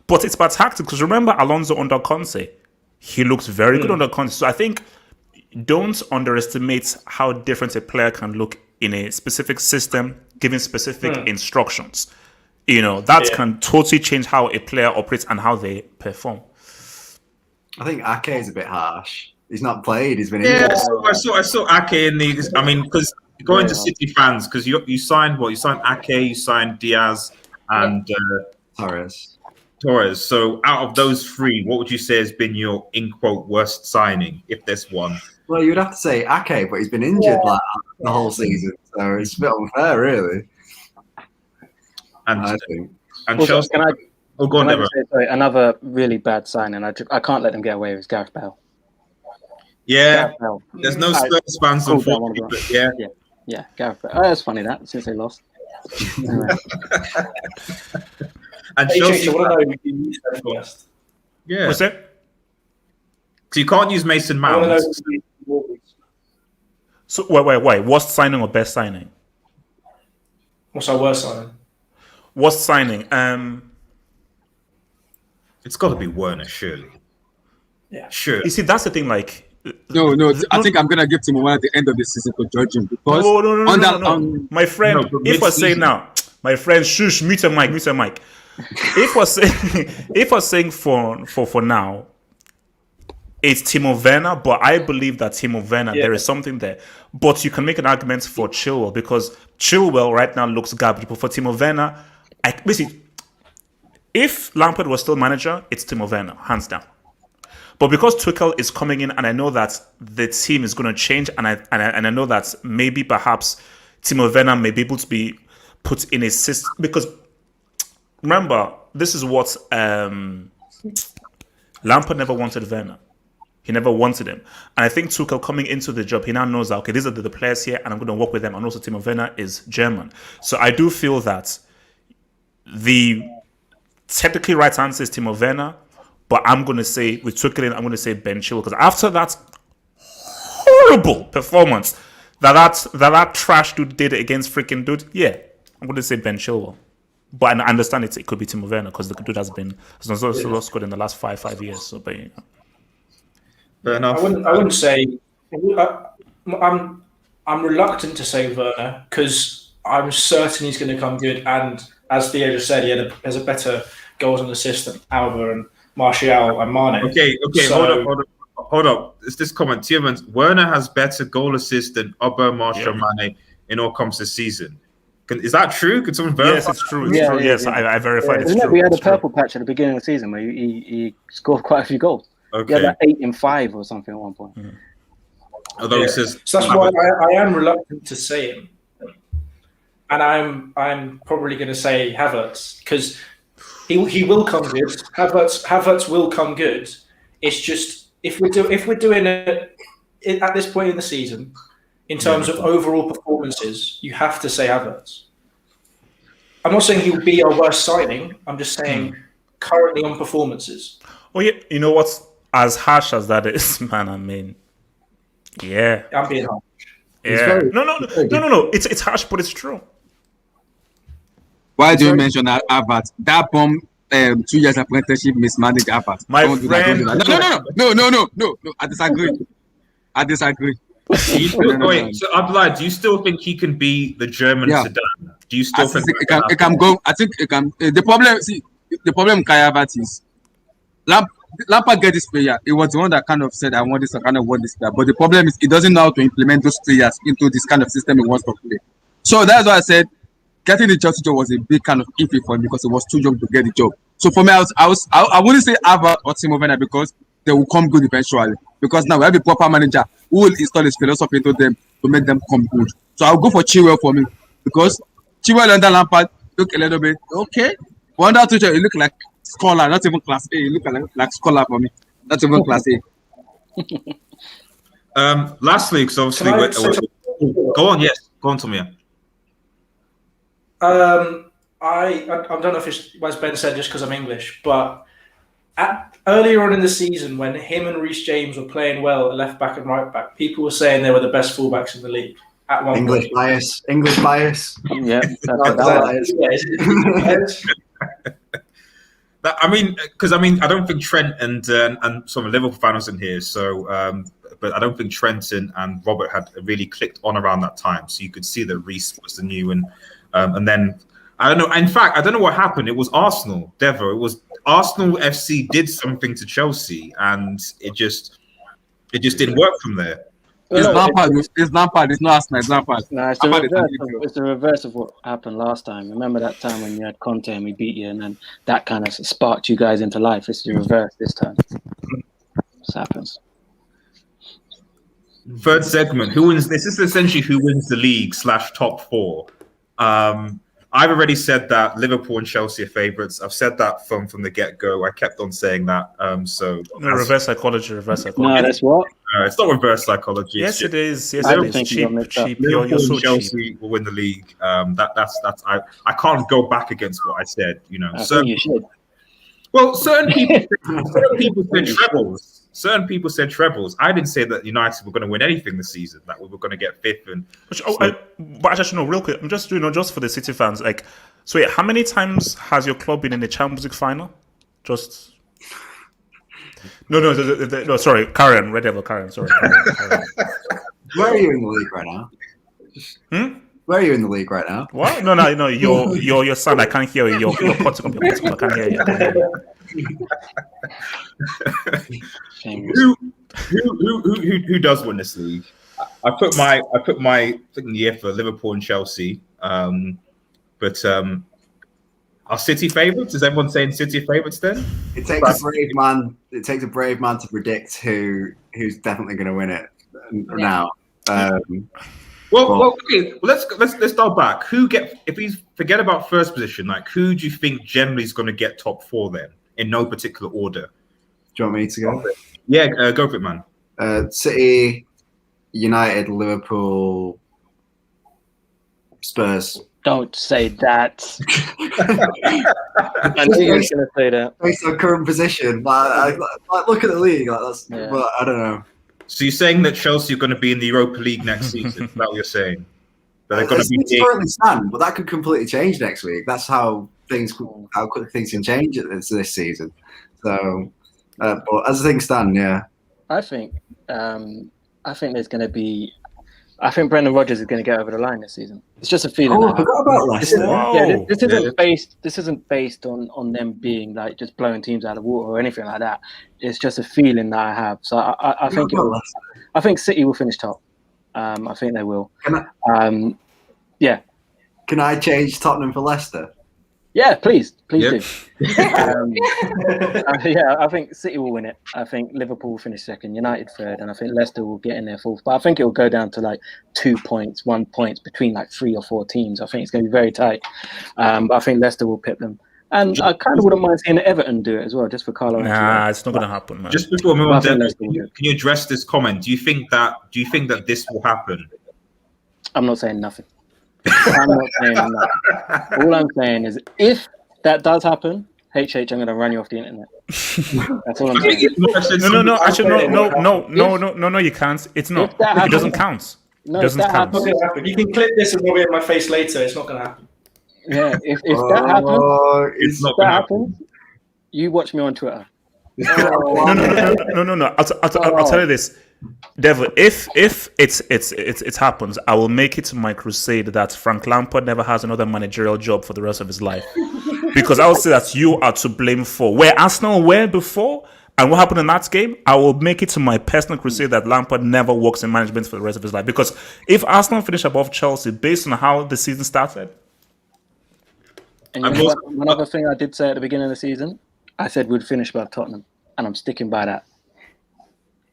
Speaker 2: But it's about tactics. Because remember Alonso under Conte, he looks very good under Conte. So I think don't underestimate how different a player can look in a specific system, given specific instructions. You know, that can totally change how a player operates and how they perform.
Speaker 5: I think Ake is a bit harsh. He's not played. He's been injured.
Speaker 1: I saw Ake in the. I mean, because going to City fans, because you signed what? You signed Ake, you signed Diaz, and
Speaker 5: Torres.
Speaker 1: So out of those three, what would you say has been your in quote worst signing, if there's one?
Speaker 5: Well, you'd have to say Ake, but he's been injured like the whole season, so it's a bit unfair, really.
Speaker 1: And
Speaker 5: I think.
Speaker 1: And
Speaker 6: Also,
Speaker 1: Chelsea. Go on, Deborah.
Speaker 6: Another really bad signing. I can't let them get away with Gareth Bale.
Speaker 1: Yeah,
Speaker 6: Gareth Bale.
Speaker 1: there's no Spurs fans, unfortunately, but
Speaker 6: yeah, Gareth Bale. Oh, that's funny that since they lost. Anyway.
Speaker 1: And
Speaker 3: Hey,
Speaker 1: Chelsea.
Speaker 3: Chelsea, what I know you said first.
Speaker 1: Yeah,
Speaker 2: What's it?
Speaker 1: so you can't use Mason
Speaker 3: I want
Speaker 1: Mount.
Speaker 3: to know.
Speaker 2: So wait. Worst signing or best signing?
Speaker 3: What's our worst signing?
Speaker 2: Worst signing.
Speaker 1: It's got to be Werner, surely.
Speaker 3: Yeah.
Speaker 1: Sure.
Speaker 2: You see, that's the thing. Like,
Speaker 7: No. I think I'm gonna give Timo one at the end of the season for judging because
Speaker 2: no. My friend, if we're saying now, my friend, shush, mute your mic. If we're saying for now, it's Timo Werner, but I believe that Timo Werner, there is something there. But you can make an argument for Chilwell because Chilwell right now looks garbage. But for Timo Werner, basically, if Lampard was still manager, it's Timo Werner, hands down. But because Tuchel is coming in, and I know that the team is going to change, and I know that maybe perhaps Timo Werner may be able to be put in a system. Because remember, this is what Lampard never wanted Werner. He never wanted him. And I think Tuchel coming into the job, he now knows that, okay, these are the players here, and I'm going to work with them. And also Timo Werner is German. So I do feel that the technically right answer is Timo Werner, but I'm going to say, with Tuchel in, I'm going to say Ben Chilwell. Because after that horrible performance that trash dude did against freaking dude, yeah, I'm going to say Ben Chilwell. But I understand it could be Timo Werner because the dude has also scored in the last five years. So, but you know.
Speaker 1: Fair enough.
Speaker 3: I wouldn't say. I'm reluctant to say Werner because I'm certain he's going to come good. And as Theo just said, has a better goals and assists than Alba and Martial and Mane.
Speaker 1: Okay. So, hold up. It's this comment. Tiemann, Werner has better goal assist than Aubameyang, Martial, Mane in all comps this season. Is that true? Could someone verify?
Speaker 2: Yes, it's true. It's true. Yes, I verified it's true.
Speaker 6: We had a purple patch at the beginning of the season where he scored quite a few goals.
Speaker 1: Okay.
Speaker 6: He had like 8 in 5 or something at one point.
Speaker 1: Although he says,
Speaker 3: so that's why I am reluctant to say him, and I'm probably going to say Havertz because he will come good. Havertz will come good. It's just if we're doing it at this point in the season, in terms of overall performances, you have to say Havertz. I'm not saying he'll be our worst signing. I'm just saying currently on performances.
Speaker 2: Well, yeah, you know what? As harsh as that is, man, I mean, yeah.
Speaker 3: I'm being harsh.
Speaker 2: Yeah. No. It's harsh, but it's true.
Speaker 7: Why do you mention Havertz? That bomb 2 years apprenticeship mismanaged Havertz.
Speaker 2: My friend.
Speaker 7: No. I disagree.
Speaker 1: Wait, so Abdullah, do you still think he can be the German Zidane? Do you still think
Speaker 7: it can go? I think it can. The problem with Kai Havertz is Lampard get this player. It was the one that kind of said, I want this, I kind of want this player. But the problem is he doesn't know how to implement those players into this kind of system he wants to play. So that's why I said getting the Chelsea job was a big kind of iffy for him because he was too young to get the job. So for me, I wouldn't say Havertz or Timo Werner because they will come good eventually. Because now we have a proper manager who will install his philosophy into them to make them come good. So I'll go for Chilwell for me because Chilwell under Lampard look a little bit okay. But under Tuchel, he look like scholar, not even class A. He look like scholar for me, not even class A.
Speaker 1: Lastly, because obviously, go on, Tomia.
Speaker 3: I don't know if it's as Ben said just because I'm English, but earlier on in the season when him and Reece James were playing well at left back and right back, people were saying they were the best fullbacks in the league. At one
Speaker 5: English bias.
Speaker 6: Yeah,
Speaker 1: I don't think Trent and some Liverpool fans in here. So, but I don't think Trent and Robert had really clicked on around that time. So you could see that Reece was the new and then I don't know. In fact, I don't know what happened. It was Arsenal, Devo. It was Arsenal FC did something to Chelsea, and it just didn't work from there.
Speaker 7: It's Lampard. It's not Arsenal. It's Lampard.
Speaker 6: No, it's the reverse of what happened last time. Remember that time when you had Conte and we beat you, and then that kind of sparked you guys into life. It's the reverse this time. This happens.
Speaker 1: Third segment. Who wins? This is essentially who wins the league / top 4. I've already said that Liverpool and Chelsea are favourites. I've said that from the get-go. I kept on saying that.
Speaker 2: Reverse psychology.
Speaker 6: No, that's what?
Speaker 1: It's not reverse psychology.
Speaker 2: Yes, it is. Yes, it is. Cheap. You're so
Speaker 1: Chelsea
Speaker 2: cheap.
Speaker 1: will win the league. I can't go back against what I said. You know,
Speaker 6: I think you should.
Speaker 1: Well, certain people said trebles. Certain people said trebles. I didn't say that United were going to win anything this season. That we were going to get 5th.
Speaker 2: But actually, no, real quick. I'm just doing just for the City fans. Like, so wait, how many times has your club been in the Champions League final? Just no. Sorry, Karen, Red Devil, Karen. Sorry. Karen.
Speaker 5: Where are you in the league right now? Where are you in the league right now?
Speaker 2: What? No. Your son. I can't hear you. Your Portugal. I can't hear you.
Speaker 1: Who does win this league? I put my thing in the year for Liverpool and Chelsea. But are City favourites? Is everyone saying City favourites then?
Speaker 5: It takes a brave man. It takes a brave man to predict who's definitely going to win it now.
Speaker 1: Okay. Well, let's start back. If we forget about first position, like who do you think generally is going to get top 4 then, in no particular order?
Speaker 5: Do you want me to go?
Speaker 1: Yeah, go for it, man.
Speaker 5: City, United, Liverpool, Spurs.
Speaker 6: Don't say that. I knew you were going to say that.
Speaker 5: Based on current position, like look at the league. Like that's, but I don't know.
Speaker 1: So you're saying that Chelsea are going to be in the Europa League next season? Is that what you're saying? That they're going to be
Speaker 5: currently stand, but that could completely change next week. That's how quick things can change this season. So, but as things stand, yeah.
Speaker 6: I think there's going to be. I think Brendan Rodgers is going to get over the line this season. It's just a feeling.
Speaker 5: I forgot about Leicester.
Speaker 6: This isn't based on them being like just blowing teams out of the water or anything like that. It's just a feeling that I have. So I think City will finish top. I think they will. Yeah.
Speaker 5: Can I change Tottenham for Leicester?
Speaker 6: Yeah, please do. I think City will win it. I think Liverpool will finish second, United third, and I think Leicester will get in there fourth. But I think it will go down to like 2 points, 1 point between like 3 or 4 teams. I think it's going to be very tight. But I think Leicester will pip them. And I kind of wouldn't mind seeing Everton do it as well, just for Carlo.
Speaker 2: Nah, it's not going to happen, man.
Speaker 1: Just before we move on, can you address this comment? Do you think that this will happen? I'm
Speaker 6: not saying nothing. I'm not saying that. All I'm saying is, if that does happen, I'm going to run you off the internet. That's all I'm saying.
Speaker 2: No. Actually, no. You can't. It's not. It doesn't count.
Speaker 6: No, it doesn't count.
Speaker 3: You can clip this and it'll be in my face later. It's not going to happen.
Speaker 6: Yeah, if that happens, you watch me on Twitter.
Speaker 2: No. I'll tell you this. Devil, if it happens, I will make it my crusade that Frank Lampard never has another managerial job for the rest of his life, because I will say that you are to blame for where Arsenal were before and what happened in that game. I will make it to my personal crusade that Lampard never works in management for the rest of his life, because if Arsenal finish above Chelsea based on how the season started,
Speaker 6: and one other thing I did say at the beginning of the season, I said we'd finish above Tottenham, and I'm sticking by that.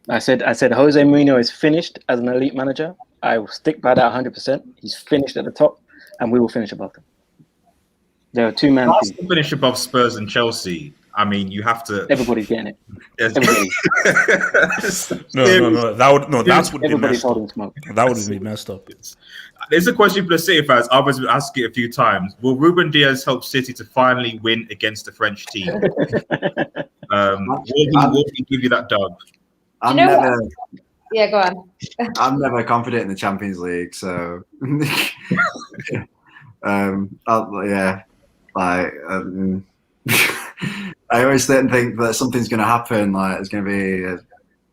Speaker 6: I said Jose Mourinho is finished as an elite manager. I will stick by that 100%. He's finished at the top, and we will finish above them. There are 2 men.
Speaker 1: To finish above Spurs and Chelsea, I mean, you have to.
Speaker 6: Everybody's getting it.
Speaker 2: No. That would be
Speaker 6: everybody's
Speaker 2: messed up.
Speaker 6: holding smoke.
Speaker 2: That would be messed up.
Speaker 1: There's a question for the City fans. I've been asking it a few times. Will Ruben Diaz help City to finally win against the French team? Will he give you that dub?
Speaker 4: Go on.
Speaker 5: I'm never confident in the Champions League, so I always think that something's going to happen. Like it's going to be,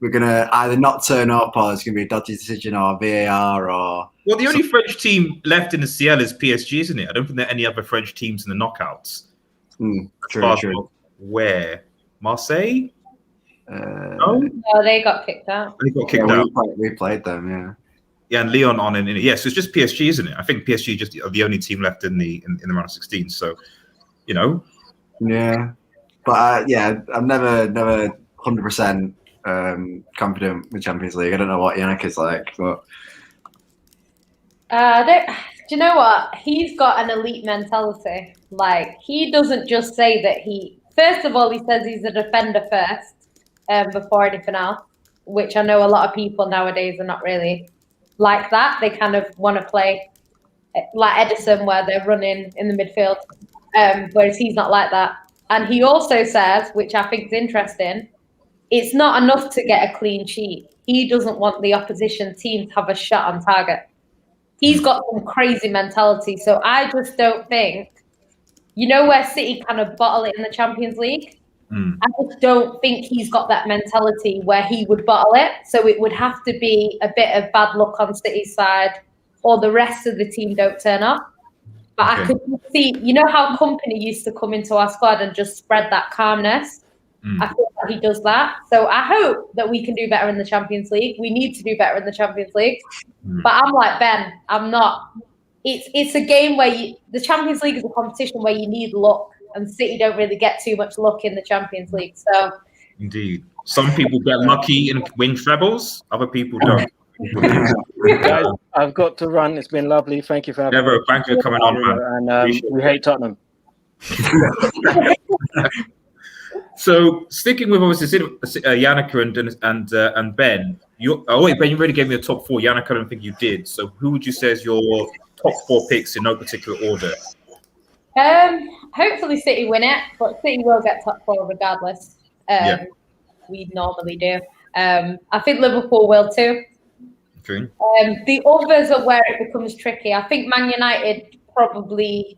Speaker 5: we're going to either not turn up, or it's going to be a dodgy decision, or VAR, or.
Speaker 1: Well, the only French team left in the CL is PSG, isn't it? I don't think there are any other French teams in the knockouts.
Speaker 5: True.
Speaker 1: Where? Marseille?
Speaker 4: No, they got kicked out.
Speaker 5: We played them, yeah.
Speaker 1: Yeah, and Lyon on in it. Yeah, so it's just PSG, isn't it? I think PSG just are the only team left in the round of 16. So,
Speaker 5: Yeah, but I'm never 100% confident with Champions League. I don't know what Yannick is like, but.
Speaker 4: Do you know what? He's got an elite mentality. Like, he doesn't just say that first of all, he says he's a defender first. Before anything else, which I know a lot of people nowadays are not really like that. They kind of want to play like Edison, where they're running in the midfield, whereas he's not like that. And he also says, which I think is interesting, it's not enough to get a clean sheet. He doesn't want the opposition team to have a shot on target. He's got some crazy mentality. So I just don't think, where City kind of bottle it in the Champions League? I just don't think he's got that mentality where he would bottle it. So it would have to be a bit of bad luck on City's side, or the rest of the team don't turn up. But I could see, how Company used to come into our squad and just spread that calmness. I think that he does that. So I hope that we can do better in the Champions League. We need to do better in the Champions League. But I'm like Ben. I'm not. It's a game where the Champions League is a competition where you need luck, and City don't really get too much luck in the Champions League. So
Speaker 1: indeed, some people get lucky and win trebles. Other people don't.
Speaker 6: Guys, I've got to run. It's been lovely. Thank you for having me.
Speaker 1: Thank you for coming on, man.
Speaker 6: And we hate Tottenham.
Speaker 1: So sticking with obviously Yannicka and Ben. Ben, you already gave me a top 4. Yannicka, I don't think you did. So who would you say is your top 4 picks in no particular order?
Speaker 4: Hopefully City win it, but City will get top 4 regardless. We normally do. I think Liverpool will too.
Speaker 1: Okay.
Speaker 4: The others are where it becomes tricky. I think Man United probably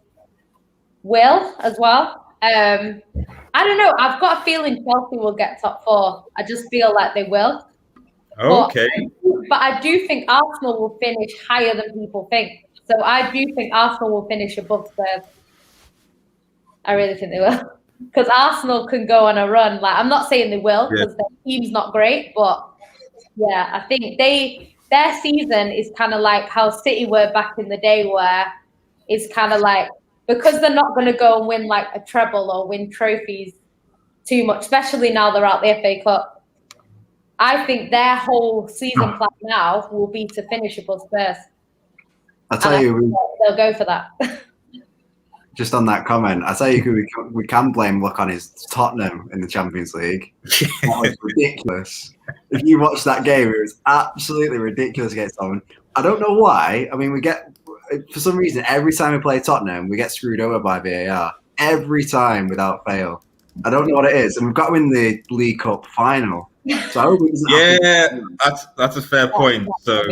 Speaker 4: will as well. I don't know. I've got a feeling Chelsea will get top 4. I just feel like they will.
Speaker 1: Okay.
Speaker 4: But I do think Arsenal will finish higher than people think. So I do think Arsenal will finish above Spurs. I really think they will. Because Arsenal can go on a run. Like, I'm not saying they will because their team's not great, but yeah, I think their season is kind of like how City were back in the day, where it's kind of like, because they're not going to go and win like a treble or win trophies too much, especially now they're out the FA Cup. I think their whole season plan now will be to finish above Spurs.
Speaker 5: I'll tell you,
Speaker 4: they'll go for that.
Speaker 5: Just on that comment, I tell you who we can blame luck on is Tottenham in the Champions League. That was ridiculous. If you watch that game, it was absolutely ridiculous against Tottenham. I don't know why. I mean, for some reason, every time we play Tottenham, we get screwed over by VAR. Every time without fail. I don't know what it is. And we've got to win the League Cup final. So I hope it doesn't
Speaker 1: that's a fair point. So,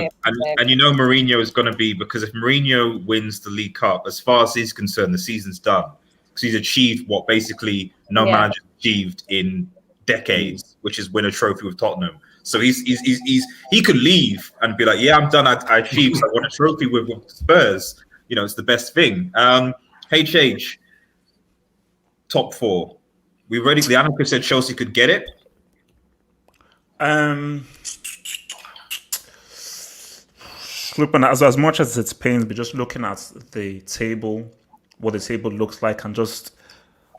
Speaker 1: and you know Mourinho is going to be, because if Mourinho wins the League Cup, as far as he's concerned, the season's done. Because he's achieved what basically no manager achieved in decades, which is win a trophy with Tottenham. So he could leave and be like, yeah, I'm done. I achieved. So I won a trophy with Spurs. You know, it's the best thing. HH, top 4. We already, Liana said Chelsea could get it.
Speaker 2: Flipping, as much as it pains me, just looking at the table, what the table looks like, and just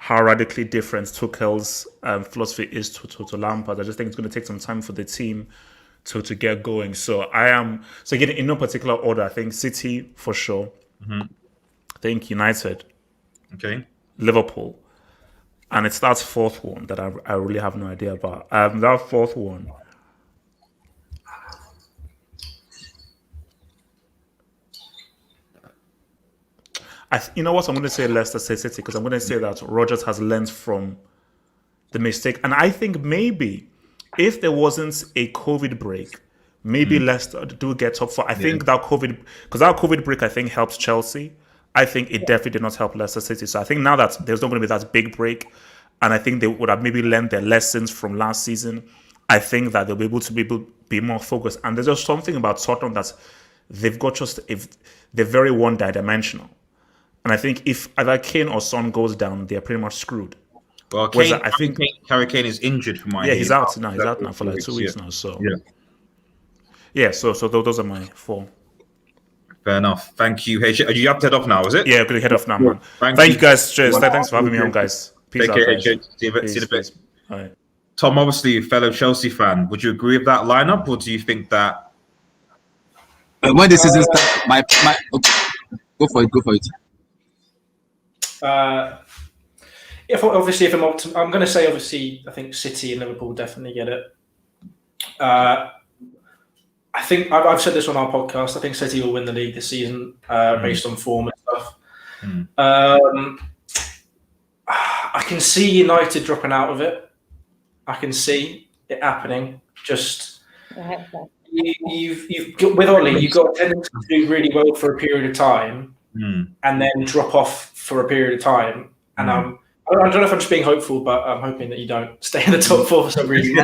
Speaker 2: how radically different Tuchel's philosophy is to Lampard. I just think it's going to take some time for the team to get going. So again, in no particular order, I think City for sure. I think United.
Speaker 1: Okay.
Speaker 2: Liverpool. And it's that 4th one that I really have no idea about. That 4th one. You know what? I'm going to say Leicester City, because I'm going to say that Rodgers has learned from the mistake. And I think maybe if there wasn't a COVID break, maybe Leicester do get top 4. I think that COVID break, I think, helps Chelsea. I think it definitely did not help Leicester City. So I think now that there's not going to be that big break, and I think they would have maybe learned their lessons from last season, I think that they'll be able to be more focused. And there's just something about Tottenham that they've got they're very one-dimensional. And I think if either Kane or Son goes down, they're pretty much screwed.
Speaker 1: Well, I think Harry Kane is injured for my
Speaker 2: head. He's out now. He's out now for like 2 weeks now. So so those are my 4.
Speaker 1: Fair enough. Thank you. Hey, you have to head off now, is it?
Speaker 2: Yeah, I'm going to head off now, man. Thank you guys. Cheers. Thanks for having me on, guys. Peace out, guys.
Speaker 1: See you in a bit.
Speaker 2: All right.
Speaker 1: Tom, obviously a fellow Chelsea fan. Would you agree with that lineup, or do you think that
Speaker 7: when the season starts, go for it.
Speaker 3: If I'm going to say, obviously, I think City and Liverpool definitely get it. I think I've said this on our podcast. I think City will win the league this season based on form and stuff. I can see United dropping out of it. I can see it happening. Just you've got, with Ollie, you've got a tendency to do really well for a period of time and then drop off for a period of time. And I don't know if I'm just being hopeful, but I'm hoping that you don't stay in the top 4 for some reason.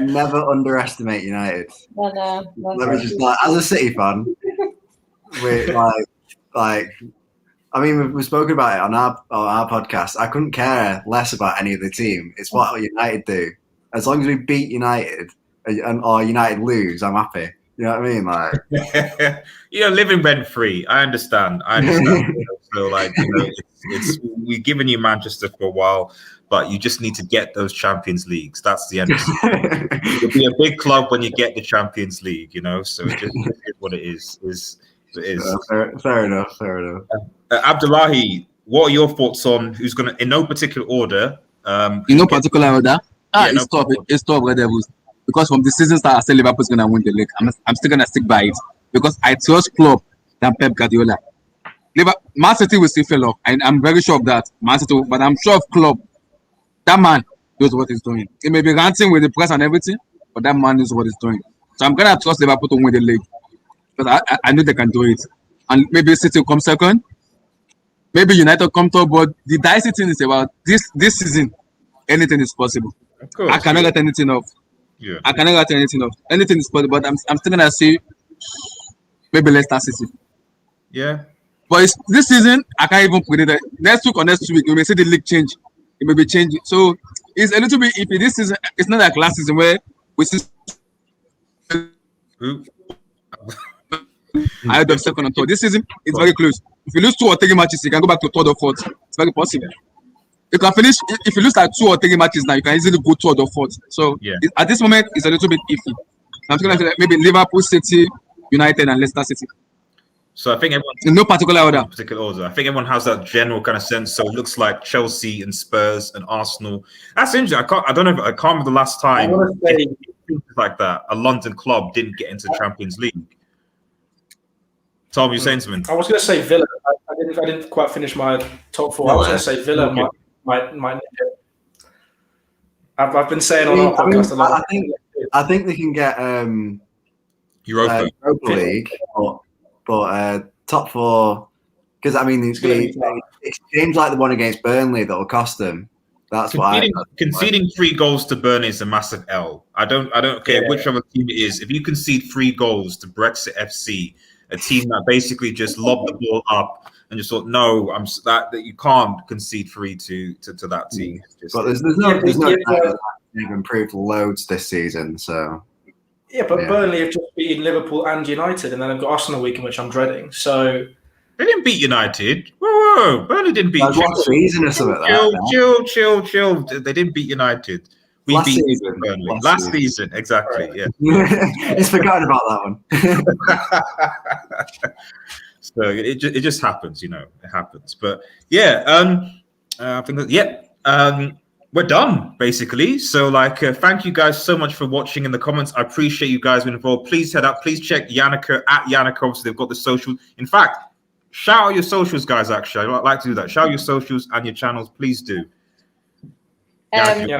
Speaker 5: Never underestimate United.
Speaker 4: No.
Speaker 5: Let me just as a City fan, we're like I mean, we've spoken about it on our podcast. I couldn't care less about any of the team. It's what United do. As long as we beat United or United lose, I'm happy. You know what I mean? Like,
Speaker 1: you're living rent free. I understand. So, like, it's we've given you Manchester for a while, but you just need to get those Champions Leagues. That's the end of it. You'll be a big club when you get the Champions League. So it just is what it is. It is.
Speaker 5: Fair enough.
Speaker 1: Abdullahi, what are your thoughts on who's going to, in no particular order?
Speaker 7: In no particular order. It's tough. It's tough, Red Devils. Because from the season start, I say Liverpool's going to win the league. I'm still going to stick by it because I trust Klopp than Pep Guardiola. Man City will still fail off. I'm very sure of that. Man City, but I'm sure of Klopp. That man knows what he's doing. He may be ranting with the press and everything, but that man knows what he's doing. So I'm going to trust Liverpool to win the league because I know they can do it. And maybe City will come second. Maybe United come top, but the dicey thing is about this season, anything is possible.
Speaker 1: Of course,
Speaker 7: I cannot get anything off.
Speaker 1: Yeah.
Speaker 7: I cannot get anything off. Anything is possible, but I'm still gonna say maybe Leicester City.
Speaker 1: Yeah.
Speaker 7: But this season, I can't even predict it. Next week or next week, we may see the league change. It may be changing. So it's a little bit iffy. This season, it's not like last season where we see I had them second and third. This season, it's very close. If you lose 2 or 3 matches, you can go back to third or fourth. It's very possible. You can finish, if you lose like 2 or 3 matches now, you can easily go third or fourth. So at this moment, it's a little bit iffy. I'm thinking like maybe Liverpool, City, United, and Leicester City.
Speaker 1: So I think everyone,
Speaker 7: in no particular order.
Speaker 1: I think everyone has that general kind of sense. So it looks like Chelsea and Spurs and Arsenal. That's interesting. I can't remember the last time like that a London club didn't get into the Champions League. Tom, you're saying something?
Speaker 3: I was going to say Villa. I didn't quite finish my top 4. I was going to say Villa might. I've been saying on our podcast a lot.
Speaker 5: I think they can get
Speaker 1: Europa
Speaker 5: League, but top 4 because I mean it's games like the one against Burnley that will cost them. That's
Speaker 1: conceding 3 goals to Burnley is a massive L. I don't care which other team it is. If you concede 3 goals to Brexit FC, a team that basically just lobbed the ball up and just thought, no, that you can't concede 3 to that team.
Speaker 5: But there's no they've improved loads this season. So
Speaker 3: Burnley have just beaten Liverpool and United, and then they've got Arsenal week in which I'm dreading. So
Speaker 1: they didn't beat United. Whoa. Burnley didn't beat Chill. They didn't beat United. We beat Burnley last season. Exactly. Right.
Speaker 5: Yeah. He's forgotten about that one.
Speaker 1: So it just happens, it happens. But I think that we're done basically. So thank you guys so much for watching in the comments. I appreciate you guys being involved. Please head up. Please check Yannicka at Yannicka. Obviously, they've got the social. In fact, shout out your socials, guys. Actually, I'd like to do that. Shout out your socials and your channels. Please do.
Speaker 4: Mine's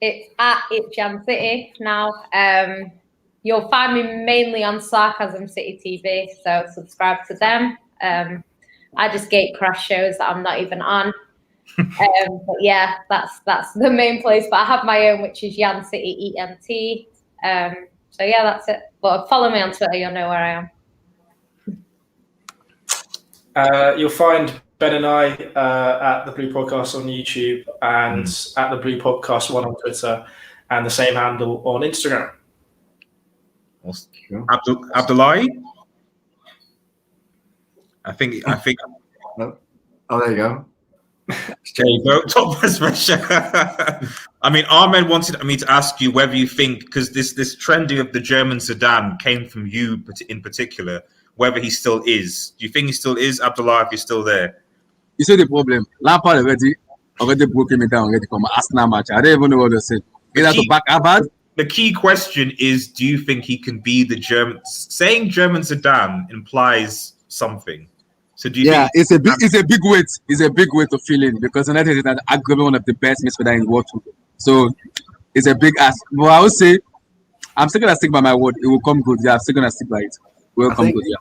Speaker 4: it's Jam City now. You'll find me mainly on Sarcasm City TV, so subscribe to them. I just gate crash shows that I'm not even on. But yeah, that's the main place. But I have my own, which is Yan City ENT. So yeah, that's it. But follow me on Twitter, you'll know where I am.
Speaker 3: You'll find Ben and I at the Blue Podcast on YouTube and at the Blue Podcast 1 on Twitter, and the same handle on Instagram.
Speaker 1: Abdullahi? I think.
Speaker 5: Oh, there you go.
Speaker 1: There you go. Top pressure. I mean, Ahmed wanted me to ask you whether you think, because this trending of the German Zidane came from you in particular, whether he still is. Do you think he still is, Abdullah, if you're still there?
Speaker 7: You see the problem. Lampard already broken me down already from Arsenal match. I don't even know what to say. To back Havertz.
Speaker 1: The key question is, do you think he can be the German? Saying German Zidane implies something. So do you think
Speaker 7: it's a big weight. It's a big weight to fill in because United is arguably one of the best midfielders in the world. So it's a big ask. But I would say I'm still gonna stick by my word. It will come good. Yeah, I'm still gonna stick by it. It will come good. Yeah.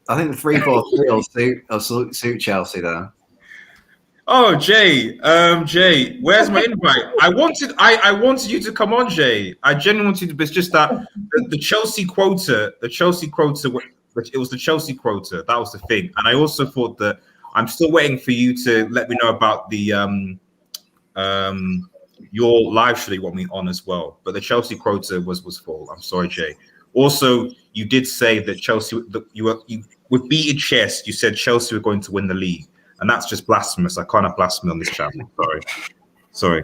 Speaker 5: I think the 3-4-3 will suit Chelsea though.
Speaker 1: Oh, Jay, where's my invite? I wanted you to come on, Jay. I genuinely wanted to, but it's just that the Chelsea quota, it was the Chelsea quota. That was the thing. And I also thought that I'm still waiting for you to let me know about the your live show that you want me on as well. But the Chelsea quota was full. I'm sorry, Jay. Also, you did say that Chelsea, you with beating chest, you said Chelsea were going to win the league, and that's just blasphemous. I can't have blasphemy on this channel. Sorry.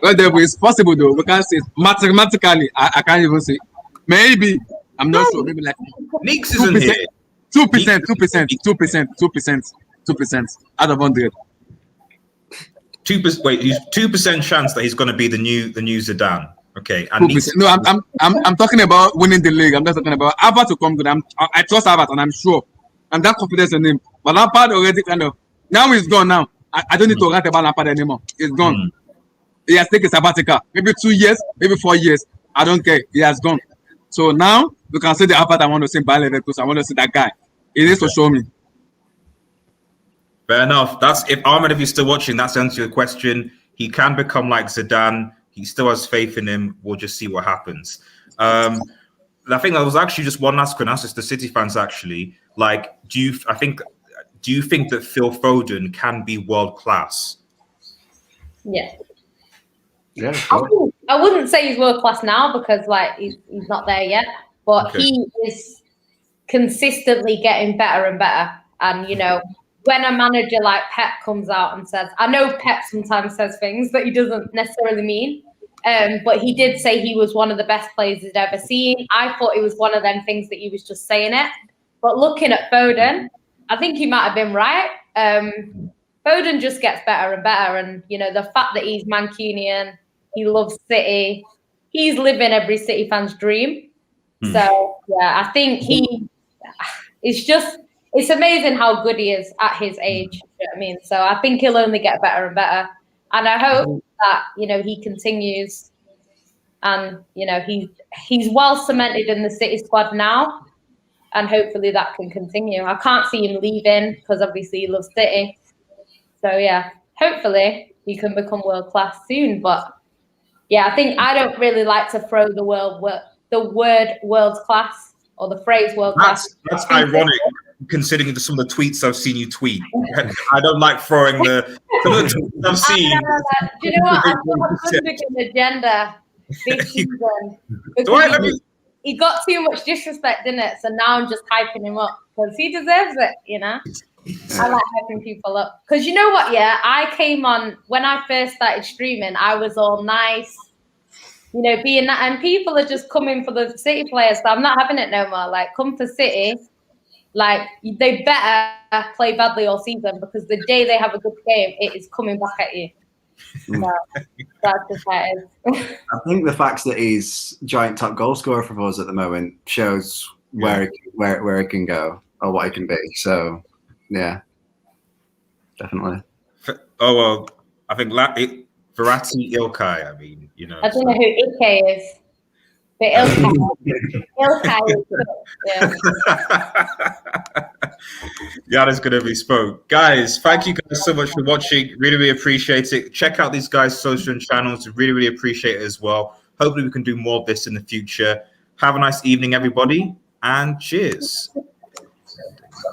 Speaker 7: Well, it's possible though. We can't say mathematically. I can't even say. Maybe I'm not sure. Maybe like
Speaker 1: Nix isn't here.
Speaker 7: 2% out of 100.
Speaker 1: 2%. Wait, 2% chance that he's going to be the new Zidane. Okay, and
Speaker 7: no, I'm talking about winning the league. I'm not talking about Havertz to come good. I trust Havertz, and I'm sure, and that confidence in him. But Lampard already now he's gone. Now I don't need to rant about Lampard anymore. He's gone. He has taken sabbatical. Maybe 2 years, maybe 4 years. I don't care. He has gone. So now you can say the Havertz I want to see Bayer because I want to see that guy. He needs to show me.
Speaker 1: Fair enough. That's if Ahmed, if you're still watching, that's the answer to your question. He can become like Zidane. He still has faith in him. We'll just see what happens. I think that was actually just one last question. That's just the City fans actually. Like, do you think that Phil Foden can be world class?
Speaker 4: Yeah.
Speaker 5: Yeah, sure.
Speaker 4: I wouldn't say he's world class now because like he's not there yet, but he is consistently getting better and better. And when a manager like Pep comes out and says, I know Pep sometimes says things that he doesn't necessarily mean, but he did say he was one of the best players he'd ever seen. I thought it was one of them things that he was just saying it. But looking at Foden, I think he might have been right. Foden just gets better and better. And, the fact that he's Mancunian, he loves City, he's living every City fan's dream. So, yeah, I think it's amazing how good he is at his age. You know what I mean? So I think he'll only get better and better. And I hope that, he continues and, he's well cemented in the City squad now. And hopefully that can continue. I can't see him leaving because obviously he loves City. So, yeah, hopefully he can become world class soon. But, yeah, I think I don't really like to throw the word world class or the phrase world class.
Speaker 1: That's ironic. Considering some of the tweets I've seen you tweet, I don't like throwing the tweets I've seen.
Speaker 4: Do you know what? I've got a good agenda this season because he got too much disrespect in it. So now I'm just hyping him up because he deserves it. I like hyping people up because you know what? Yeah, I came on when I first started streaming. I was all nice, being that, and people are just coming for the City players. So I'm not having it no more. Like, come for City. Like, they better play badly all season because the day they have a good game, it is coming back at you. So, that's just how it is.
Speaker 5: I think the fact that he's giant top goal scorer for us at the moment shows where it can go or what it can be. So, yeah, definitely.
Speaker 1: Oh, well, I think Verratti, Ilkay, I mean,
Speaker 4: I don't know who Ilkay is. But Ilkay is good. Yeah.
Speaker 1: Yana's going to be spoke. Guys, thank you guys so much for watching. Really, really appreciate it. Check out these guys' social channels. Really, really appreciate it as well. Hopefully we can do more of this in the future. Have a nice evening, everybody, and cheers.